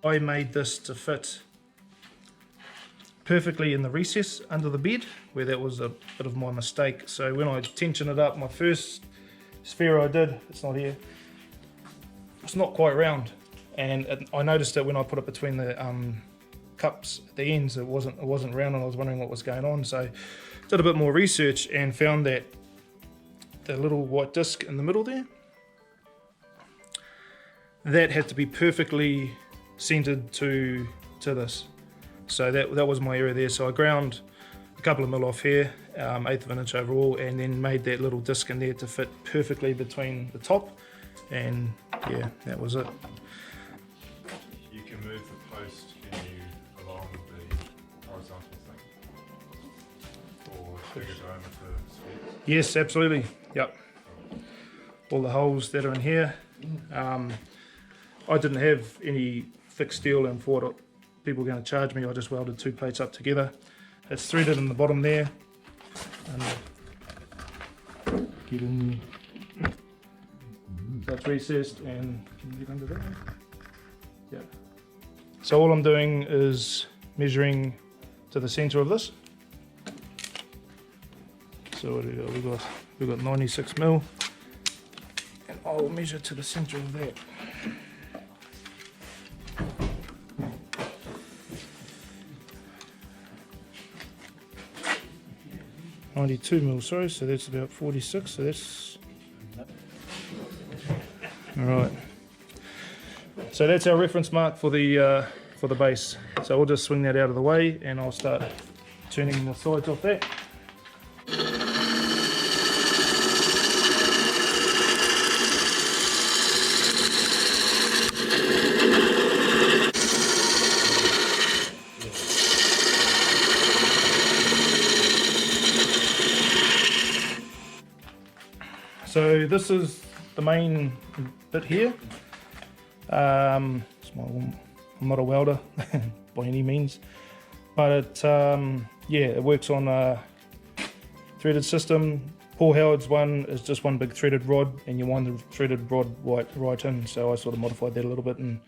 I made this to fit perfectly in the recess under the bed, where that was a bit of my mistake. So when I tensioned it up, my first sphere I did, it's not here, it's not quite round, and I noticed that when I put it between the cups at the ends, it wasn't round, and I was wondering what was going on. So did a bit more research and found that the little white disc in the middle there, that had to be perfectly centered to this. So that was my error there. So I ground a couple of mil off here, 1/8 of an inch overall, and then made that little disc in there to fit perfectly between the top, and yeah, that was it. You can move the post along the horizontal thing, or bigger diameter spheres? Yes, absolutely. Yep. All the holes that are in here. I didn't have any fixed steel, and for what people were going to charge me, I just welded 2 plates up together. It's threaded in the bottom there. And get in there. So it's recessed, and can you get under that? Yeah. So all I'm doing is measuring to the center of this. So what do we got? We've got 96 mil, and I'll measure to the center of that. 92 mil, sorry, so that's about 46, so that's alright. So that's our reference mark for the base. So we'll just swing that out of the way, and I'll start turning the sides off that. So this is the main bit here. I'm not a welder by any means, but it yeah, it works on a threaded system. Paul Howard's one is just one big threaded rod, and you wind the threaded rod right in. So I sort of modified that a little bit and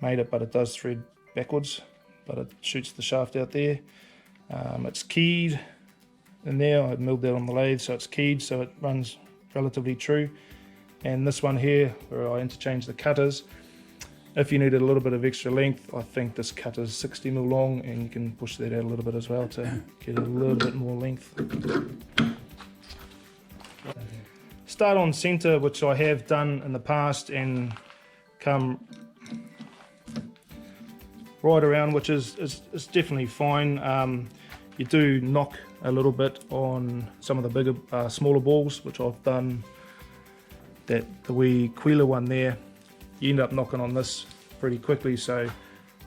made it, but it does thread backwards, but it shoots the shaft out there. It's keyed in there. I milled that on the lathe, so it's keyed, so it runs relatively true. And this one here, where I interchange the cutters, if you needed a little bit of extra length, I think this cutter's 60 mil long, and you can push that out a little bit as well to get a little bit more length. Start on center, which I have done in the past, and come right around, which is definitely fine. You do knock a little bit on some of the bigger, smaller balls, which I've done. The wee Quila one there, you end up knocking on this pretty quickly, so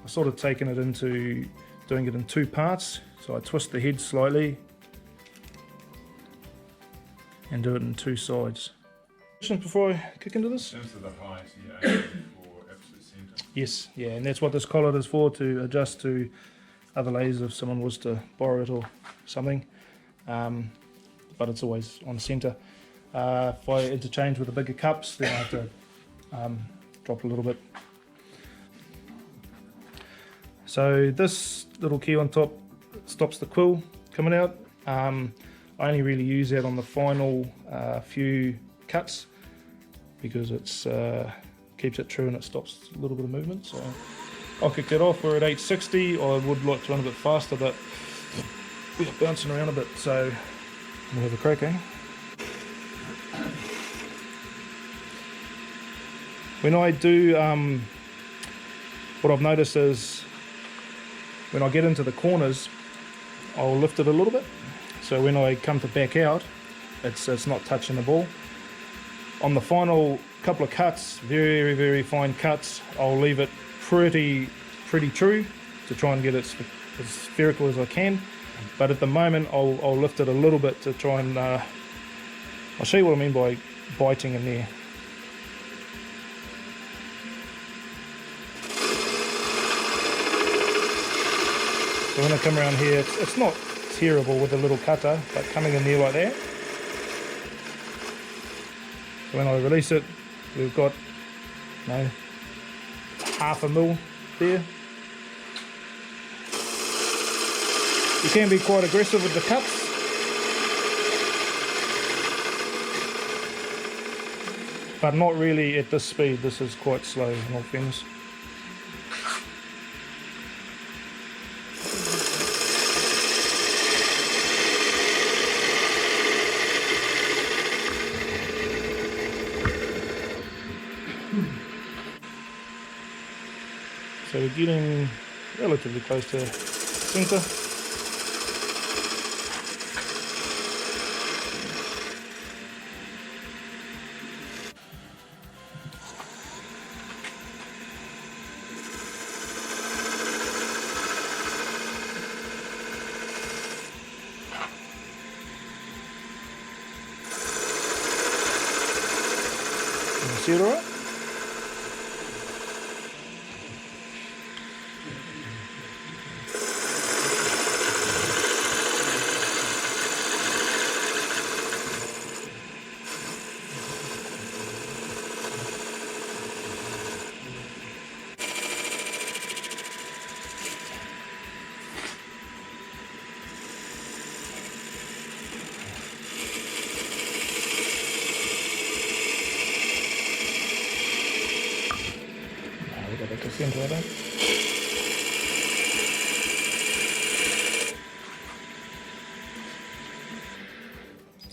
I've sort of taken it into doing it in 2 parts. So I twist the head slightly and do it in 2 sides. Questions before I kick into this? In terms of the height, you're aiming for absolute centre? Yes, yeah, and that's what this collet is for, to adjust to other layers if someone was to borrow it or something, but it's always on center. If I interchange with the bigger cups, then I have to drop a little bit. So this little key on top stops the quill coming out. I only really use that on the final few cuts, because it's keeps it true and it stops a little bit of movement. So I'll kick that off. We're at 860. I would like to run a bit faster, but we're bouncing around a bit, so we'll have a crack, eh? When I do, what I've noticed is when I get into the corners, I'll lift it a little bit. So when I come to back out, it's not touching the ball. On the final couple of cuts, very, very fine cuts, I'll leave it pretty true to try and get it as spherical as I can. But at the moment, I'll lift it a little bit to try and, I'll show you what I mean by biting in there. So when I come around here, it's not terrible with a little cutter, but coming in there like that. So when I release it, we've got, you know, half a mil there. You can be quite aggressive with the cuts. But not really at this speed. This is quite slow in all fairness. So we're getting relatively close to centre. See it all right? Go back to centre, I think.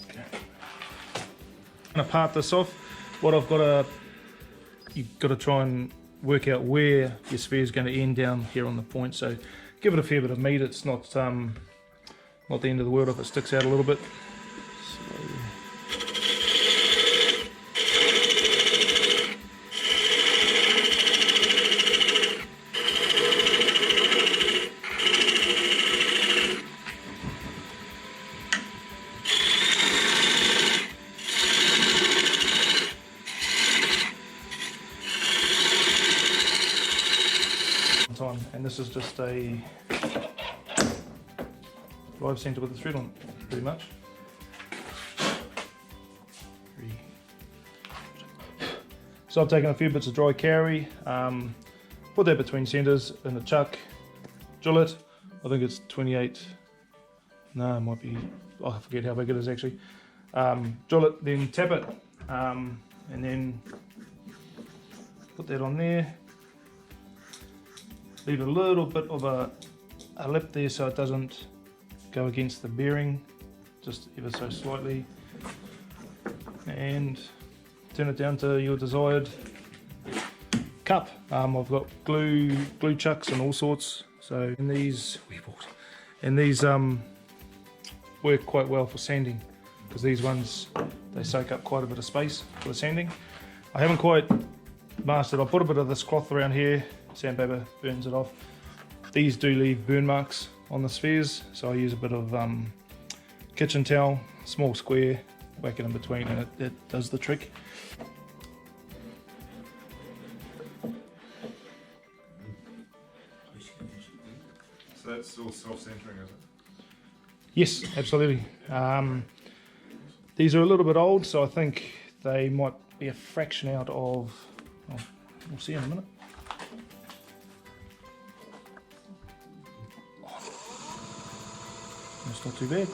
Okay. I'm going to part this off. What I've got to, you've got to try and work out where your sphere is going to end down here on the point. So give it a fair bit of meat. It's not the end of the world if it sticks out a little bit. Time, and this is just a live centre with a thread on it, pretty much. So I've taken a few bits of dry carry, put that between centres in the chuck, drill it. I think it's 28. No, it might be. I forget how big it is actually. Drill it, then tap it, and then put that on there. Leave a little bit of a lip there so it doesn't go against the bearing, just ever so slightly, and turn it down to your desired cup. I've got glue chucks and all sorts, so in these work quite well for sanding, because these ones, they soak up quite a bit of space for the sanding. I haven't quite mastered. I put a bit of this cloth around here, sandpaper burns it off. These do leave burn marks on the spheres, so I use a bit of kitchen towel, small square, whack it in between, and it does the trick. So that's all self-centering, is it? Yes, absolutely. These are a little bit old, so I think they might be a fraction out of, well, we'll see in a minute. That's not too bad.